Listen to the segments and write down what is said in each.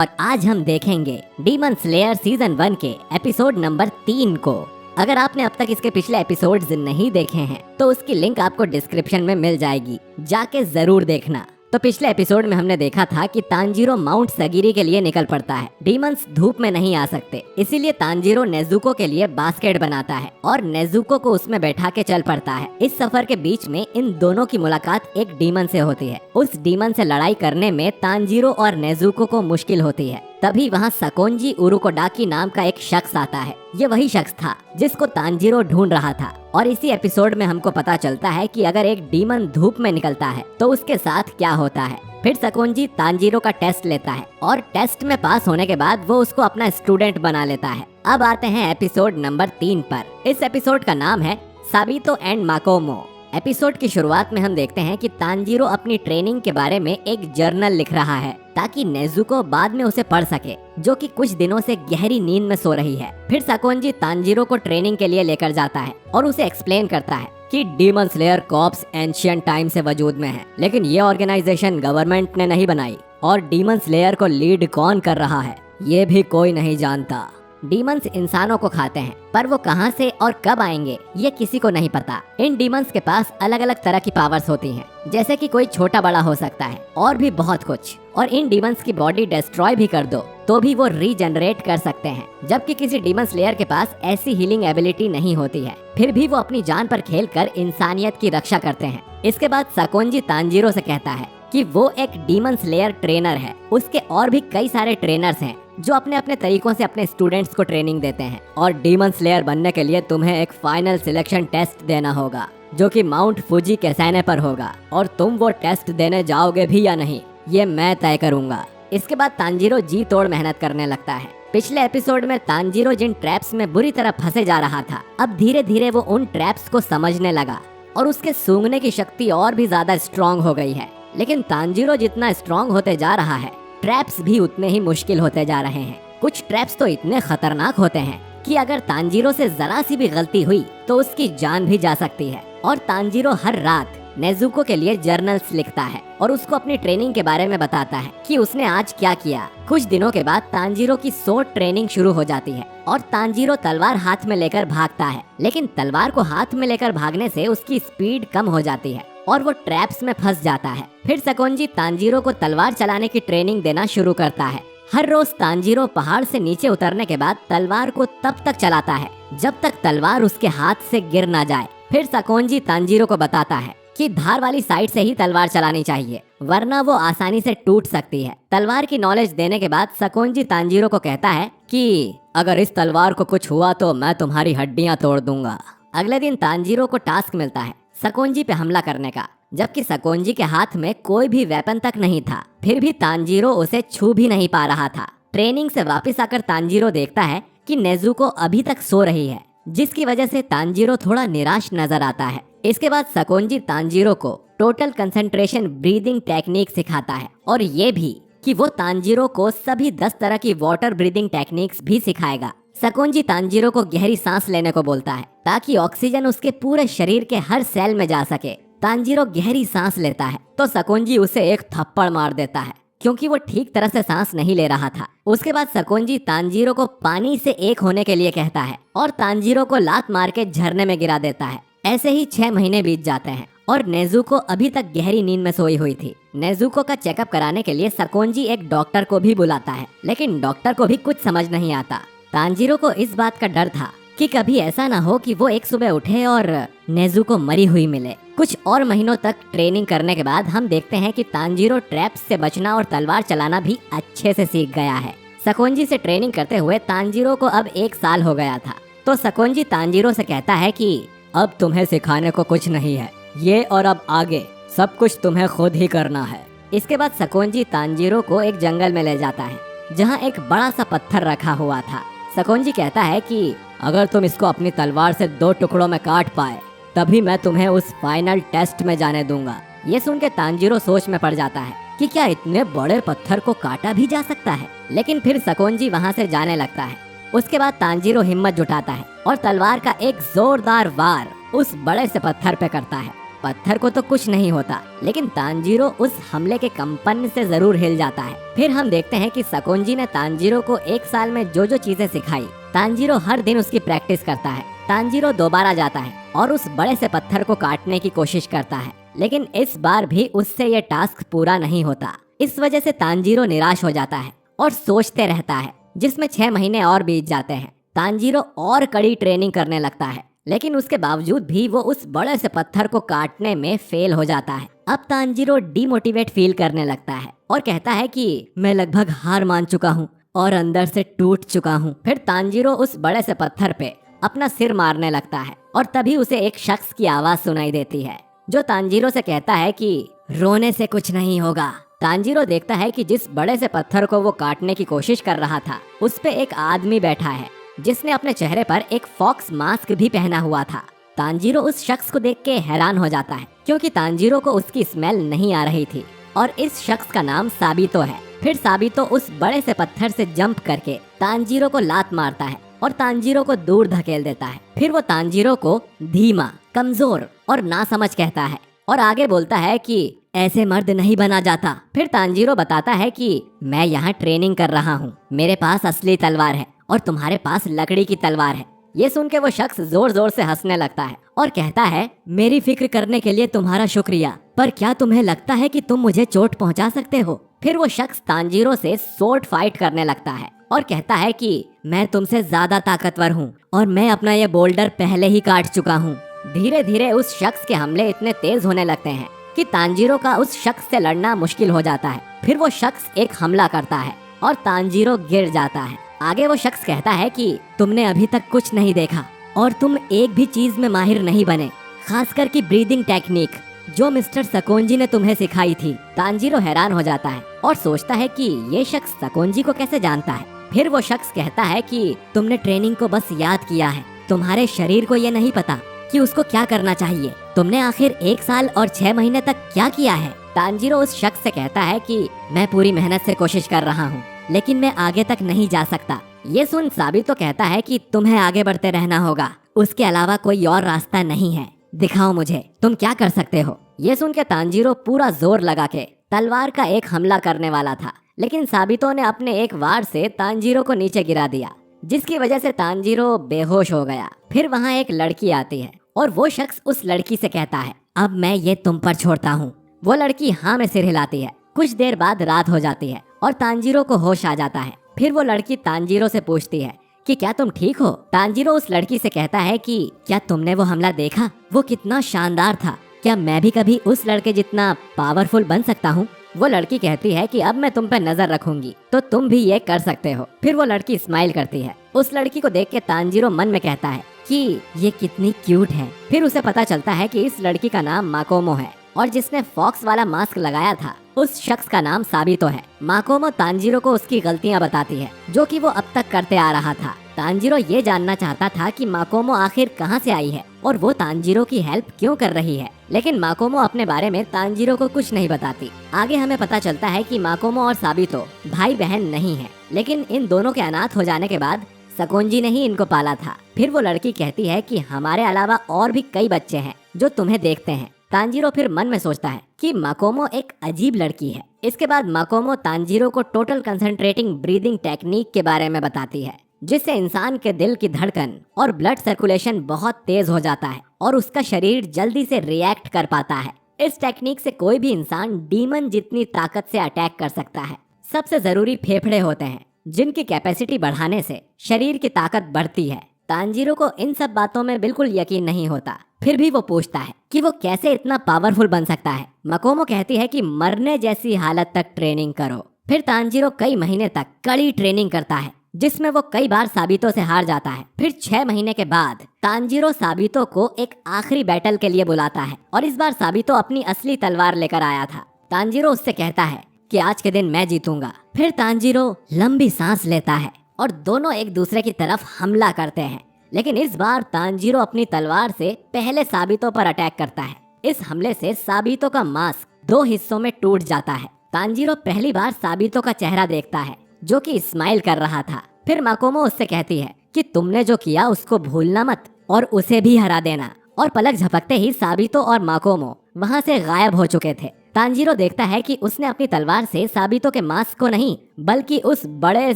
और आज हम देखेंगे डीमन स्लेयर सीजन 1 के एपिसोड नंबर 3 को। अगर आपने अब तक इसके पिछले एपिसोड्स नहीं देखे हैं तो उसकी लिंक आपको डिस्क्रिप्शन में मिल जाएगी, जाके जरूर देखना। तो पिछले एपिसोड में हमने देखा था कि तांजीरो माउंट सगिरी के लिए निकल पड़ता है। डीमंस धूप में नहीं आ सकते, इसीलिए तांजीरो नेजुको के लिए बास्केट बनाता है और नेजुको को उसमें बैठा के चल पड़ता है। इस सफर के बीच में इन दोनों की मुलाकात एक डीमन से होती है। उस डीमन से लड़ाई करने में तांजीरो और नेजुको को मुश्किल होती है। तभी वहाँ सकोंजी उरुकोडाकी नाम का एक शख्स आता है। ये वही शख्स था जिसको तांजीरो ढूंढ रहा था। और इसी एपिसोड में हमको पता चलता है कि अगर एक डीमन धूप में निकलता है तो उसके साथ क्या होता है। फिर सकोंजी तांजीरो का टेस्ट लेता है और टेस्ट में पास होने के बाद वो उसको अपना स्टूडेंट बना लेता है। अब आते हैं एपिसोड नंबर 3 पर। इस एपिसोड का नाम है साबितो एंड माकोमो। एपिसोड की शुरुआत में हम देखते हैं कि तांजीरो अपनी ट्रेनिंग के बारे में एक जर्नल लिख रहा है ताकि नेजुको बाद में उसे पढ़ सके, जो कि कुछ दिनों से गहरी नींद में सो रही है। फिर सकोंजी तांजीरो को ट्रेनिंग के लिए लेकर जाता है और उसे एक्सप्लेन करता है कि demon slayer corps ancient time से वजूद में है, लेकिन ये ऑर्गेनाइजेशन गवर्नमेंट ने नहीं बनाई और डीमन स्लेयर को लीड कौन कर रहा है ये भी कोई नहीं जानता। डीमंस इंसानों को खाते हैं, पर वो कहां से और कब आएंगे ये किसी को नहीं पता। इन डीमंस के पास अलग अलग तरह की पावर्स होती हैं, जैसे कि कोई छोटा बड़ा हो सकता है और भी बहुत कुछ। और इन डीमंस की बॉडी डिस्ट्रॉय भी कर दो तो भी वो रीजनरेट कर सकते हैं, जबकि किसी डीमन स्लेयर के पास ऐसी हीलिंग एबिलिटी नहीं होती है। फिर भी वो अपनी जान पर खेलकर इंसानियत की रक्षा करते हैं। इसके बाद सकोंजी तांजीरो से कहता है कि वो एक डीमन स्लेयर ट्रेनर है। उसके और भी कई सारे ट्रेनर्स हैं जो अपने अपने तरीकों से अपने स्टूडेंट्स को ट्रेनिंग देते हैं। और डीमन स्लेयर बनने के लिए तुम्हें एक फाइनल सिलेक्शन टेस्ट देना होगा, जो कि माउंट फुजी कैसाने पर होगा। और तुम वो टेस्ट देने जाओगे भी या नहीं ये मैं तय करूंगा। इसके बाद तांजीरो जी तोड़ मेहनत करने लगता है। पिछले एपिसोड में तांजीरो जिन ट्रैप्स में बुरी तरह फंसे जा रहा था, अब धीरे धीरे वो उन ट्रैप्स को समझने लगा और उसके सूंघने की शक्ति और भी ज्यादा स्ट्रॉन्ग हो गई है। लेकिन तांजीरो जितना स्ट्रॉन्ग होते जा रहा है, ट्रैप्स भी उतने ही मुश्किल होते जा रहे हैं। कुछ ट्रैप्स तो इतने खतरनाक होते हैं कि अगर तांजीरो से जरा सी भी गलती हुई तो उसकी जान भी जा सकती है। और तांजीरो हर रात नेजुको के लिए जर्नल्स लिखता है और उसको अपनी ट्रेनिंग के बारे में बताता है कि उसने आज क्या किया। कुछ दिनों के बाद तांजीरो की सोर्ड ट्रेनिंग शुरू हो जाती है और तांजीरो तलवार हाथ में लेकर भागता है, लेकिन तलवार को हाथ में लेकर भागने से उसकी स्पीड कम हो जाती है और वो ट्रैप्स में फंस जाता है। फिर सकोंजी तांजीरो को तलवार चलाने की ट्रेनिंग देना शुरू करता है। हर रोज तांजीरो पहाड़ से नीचे उतरने के बाद तलवार को तब तक चलाता है जब तक तलवार उसके हाथ से गिर ना जाए। फिर सकोंजी तांजीरो को बताता है कि धार वाली साइड से ही तलवार चलानी चाहिए, वरना वो आसानी से टूट सकती है। तलवार की नॉलेज देने के बाद सकोंजी तांजीरो को कहता है कि अगर इस तलवार को कुछ हुआ तो मैं तुम्हारी हड्डियां तोड़ दूंगा। अगले दिन तांजीरो को टास्क मिलता है सकोंजी पे हमला करने का, जबकि सकोंजी के हाथ में कोई भी वेपन तक नहीं था। फिर भी तांजीरो उसे छू भी नहीं पा रहा था। ट्रेनिंग से वापस आकर तांजीरो देखता है कि नेजुको अभी तक सो रही है, जिसकी वजह से तांजीरो थोड़ा निराश नजर आता है। इसके बाद सकोंजी तांजीरो को टोटल कंसंट्रेशन ब्रीदिंग टेक्निक सिखाता है और ये भी कि वो तांजीरो को सभी 10 तरह की वाटर ब्रीदिंग टेक्निक्स भी सिखाएगा। सकोंजी तांजीरो को गहरी सांस लेने को बोलता है ताकि ऑक्सीजन उसके पूरे शरीर के हर सेल में जा सके। तांजीरो गहरी सांस लेता है तो सकोंजी उसे एक थप्पड़ मार देता है, क्योंकि वो ठीक तरह से सांस नहीं ले रहा था। उसके बाद सकोंजी तांजीरो को पानी से एक होने के लिए कहता है और तांजीरो को लात मार के झरने में गिरा देता है। ऐसे ही 6 महीने बीत जाते हैं और नेजुको अभी तक गहरी नींद में सोई हुई थी। नेजुको का चेकअप कराने के लिए सकोंजी एक डॉक्टर को भी बुलाता है, लेकिन डॉक्टर को भी कुछ समझ नहीं आता। तांजीरो को इस बात का डर था कि कभी ऐसा ना हो कि वो एक सुबह उठे और नेजुको मरी हुई मिले। कुछ और महीनों तक ट्रेनिंग करने के बाद हम देखते हैं कि तांजीरो ट्रैप्स से बचना और तलवार चलाना भी अच्छे से सीख गया है। सकोंजी से ट्रेनिंग करते हुए तांजीरो को अब 1 साल हो गया था। तो सकोंजी तांजीरो से कहता है कि अब तुम्हें सिखाने को कुछ नहीं है, ये और अब आगे सब कुछ तुम्हें खुद ही करना है। इसके बाद सकोंजी तांजीरो को एक जंगल में ले जाता है जहाँ एक बड़ा सा पत्थर रखा हुआ था। सकोंजी कहता है कि अगर तुम इसको अपनी तलवार से 2 टुकड़ों में काट पाए तभी मैं तुम्हें उस फाइनल टेस्ट में जाने दूंगा। ये सुन के तांजीरो सोच में पड़ जाता है कि क्या इतने बड़े पत्थर को काटा भी जा सकता है, लेकिन फिर सकोंजी वहाँ से जाने लगता है। उसके बाद तांजीरो हिम्मत जुटाता है और तलवार का एक जोरदार वार उस बड़े से पत्थर पे करता है पत्थर को तो कुछ नहीं होता, लेकिन तांजीरो उस हमले के कंपन से जरूर हिल जाता है। फिर हम देखते हैं कि सकोंजी ने तांजीरो को 1 साल में जो जो चीजें सिखाई, तांजीरो हर दिन उसकी प्रैक्टिस करता है। तांजीरो दोबारा जाता है और उस बड़े से पत्थर को काटने की कोशिश करता है, लेकिन इस बार भी उससे ये टास्क पूरा नहीं होता। इस वजह से तांजीरो निराश हो जाता है और सोचते रहता है, जिसमें 6 महीने और बीत जाते हैं। तांजीरो और कड़ी ट्रेनिंग करने लगता है, लेकिन उसके बावजूद भी वो उस बड़े से पत्थर को काटने में फेल हो जाता है। अब तांजीरो डीमोटिवेट फील करने लगता है और कहता है कि मैं लगभग हार मान चुका हूँ और अंदर से टूट चुका हूँ। फिर तांजीरो उस बड़े से पत्थर पे अपना सिर मारने लगता है और तभी उसे एक शख्स की आवाज सुनाई देती है, जो तांजीरो से कहता है कि रोने से कुछ नहीं होगा। तांजीरो देखता है कि जिस बड़े से पत्थर को वो काटने की कोशिश कर रहा था, उस पे एक आदमी बैठा है, जिसने अपने चेहरे पर एक फॉक्स मास्क भी पहना हुआ था। तांजीरो उस शख्स को देख के हैरान हो जाता है, क्योंकि तांजीरो को उसकी स्मेल नहीं आ रही थी और इस शख्स का नाम साबितो है। फिर साबितो उस बड़े से पत्थर से जंप करके तांजीरो को लात मारता है और तांजीरो को दूर धकेल देता है। फिर वो तांजीरो को धीमा, कमजोर और नासमझ कहता है और आगे बोलता है कि ऐसे मर्द नहीं बना जाता। फिर तांजीरो बताता है कि मैं यहाँ ट्रेनिंग कर रहा हूँ, मेरे पास असली तलवार है और तुम्हारे पास लकड़ी की तलवार है। ये सुन के वो शख्स जोर जोर से हंसने लगता है और कहता है, मेरी फिक्र करने के लिए तुम्हारा शुक्रिया, पर क्या तुम्हें लगता है कि तुम मुझे चोट पहुंचा सकते हो? फिर वो शख्स तांजीरो से स्वॉर्ड फाइट करने लगता है और कहता है कि मैं तुमसे ज्यादा ताकतवर हूँ और मैं अपना ये बोल्डर पहले ही काट चुका हूँ। धीरे धीरे उस शख्स के हमले इतने तेज होने लगते हैं कि तांजीरो का उस शख्स से लड़ना मुश्किल हो जाता है। फिर वो शख्स एक हमला करता है और तांजीरो गिर जाता है। आगे वो शख्स कहता है कि तुमने अभी तक कुछ नहीं देखा और तुम एक भी चीज में माहिर नहीं बने, खासकर की ब्रीदिंग टेक्निक जो मिस्टर सकोंजी ने तुम्हें सिखाई थी। तांजीरो हैरान हो जाता है और सोचता है कि ये शख्स सकोंजी को कैसे जानता है। फिर वो शख्स कहता है कि तुमने ट्रेनिंग को बस याद किया है, तुम्हारे शरीर को ये नहीं पता कि उसको क्या करना चाहिए। तुमने आखिर 1 साल और 6 महीने तक क्या किया है? तांजीरो उस शख्स से कहता है कि मैं पूरी मेहनत से कोशिश कर रहा हूँ, लेकिन मैं आगे तक नहीं जा सकता। ये सुन साबितो कहता है कि तुम्हें आगे बढ़ते रहना होगा, उसके अलावा कोई और रास्ता नहीं है, दिखाओ मुझे तुम क्या कर सकते हो। ये सुन के तांजीरो पूरा जोर लगा के तलवार का एक हमला करने वाला था, लेकिन साबितो ने अपने एक वार से तांजीरो को नीचे गिरा दिया, जिसकी वजह से तांजीरो बेहोश हो गया। फिर वहाँ एक लड़की आती है और वो शख्स उस लड़की से कहता है, अब मैं ये तुम पर छोड़ता हूँ। वो लड़की हाँ में सिर हिलाती है। कुछ देर बाद रात हो जाती है और तांजीरो को होश आ जाता है। फिर वो लड़की तांजीरो से पूछती है कि क्या तुम ठीक हो? तांजीरो उस लड़की से कहता है कि क्या तुमने वो हमला देखा? वो कितना शानदार था, क्या मैं भी कभी उस लड़के जितना पावरफुल बन सकता हूँ? वो लड़की कहती है कि अब मैं तुम पे नजर रखूंगी तो तुम भी ये कर सकते हो। फिर वो लड़की स्माइल करती है। उस लड़की को देख के तांजीरो मन में कहता है कि ये कितनी क्यूट है। फिर उसे पता चलता है कि इस लड़की का नाम माकोमो है और जिसने फॉक्स वाला मास्क लगाया था उस शख्स का नाम साबितो है। माकोमो तांजीरो को उसकी गलतियां बताती है जो कि वो अब तक करते आ रहा था। तांजीरो ये जानना चाहता था कि माकोमो आखिर कहाँ से आई है और वो तांजीरो की हेल्प क्यों कर रही है, लेकिन माकोमो अपने बारे में तांजीरो को कुछ नहीं बताती। आगे हमें पता चलता है कि माकोमो और साबितो भाई बहन नहीं है, लेकिन इन दोनों के अनाथ हो जाने के बाद सकोंजी ने ही इनको पाला था। फिर वो लड़की कहती है कि हमारे अलावा और भी कई बच्चे हैं जो तुम्हें देखते हैं। तांजीरो फिर मन में सोचता है कि माकोमो एक अजीब लड़की है। इसके बाद माकोमो तांजीरो को टोटल कंसंट्रेटिंग ब्रीदिंग टेक्निक के बारे में बताती है, जिससे इंसान के दिल की धड़कन और ब्लड सर्कुलेशन बहुत तेज हो जाता है और उसका शरीर जल्दी से रिएक्ट कर पाता है। इस टेक्निक से कोई भी इंसान डीमन जितनी ताकत से अटैक कर सकता है। सबसे जरूरी फेफड़े होते हैं, जिनकी कैपेसिटी बढ़ाने से शरीर की ताकत बढ़ती है। तांजीरो को इन सब बातों में बिल्कुल यकीन नहीं होता, फिर भी वो पूछता है कि वो कैसे इतना पावरफुल बन सकता है। माकोमो कहती है कि मरने जैसी हालत तक ट्रेनिंग करो। फिर तांजीरो कई महीने तक कड़ी ट्रेनिंग करता है, जिसमें वो कई बार साबितो से हार जाता है। फिर 6 महीने के बाद तांजीरो साबितो को एक आखिरी बैटल के लिए बुलाता है और इस बार साबितो अपनी असली तलवार लेकर आया था। तांजीरो उससे कहता है कि आज के दिन मैं जीतूंगा। फिर तांजीरो लंबी सांस लेता है और दोनों एक दूसरे की तरफ हमला करते हैं, लेकिन इस बार तांजीरो अपनी तलवार से पहले साबितो पर अटैक करता है। इस हमले से साबितो का मास्क 2 हिस्सों में टूट जाता है। तांजीरो पहली बार साबितो का चेहरा देखता है, जो कि स्माइल कर रहा था। फिर माकोमो उससे कहती है कि तुमने जो किया उसको भूलना मत और उसे भी हरा देना और पलक झपकते ही साबितो और माकोमो वहाँ से गायब हो चुके थे। तांजीरो देखता है कि उसने अपनी तलवार से साबितो के मांस को नहीं बल्कि उस बड़े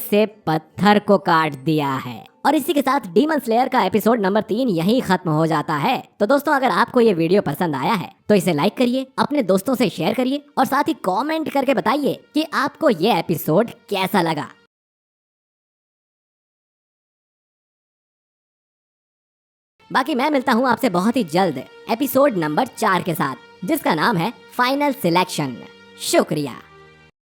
से पत्थर को काट दिया है। और इसी के साथ डीमन स्लेयर का एपिसोड नंबर 3 यहीं खत्म हो जाता है। तो दोस्तों, अगर आपको ये वीडियो पसंद आया है तो इसे लाइक करिए, अपने दोस्तों से शेयर करिए और साथ ही कमेंट करके बताइए कि आपको ये एपिसोड कैसा लगा। बाकी मैं मिलता हूँ आपसे बहुत ही जल्द एपिसोड नंबर 4 के साथ, जिसका नाम है फाइनल सिलेक्शन। शुक्रिया।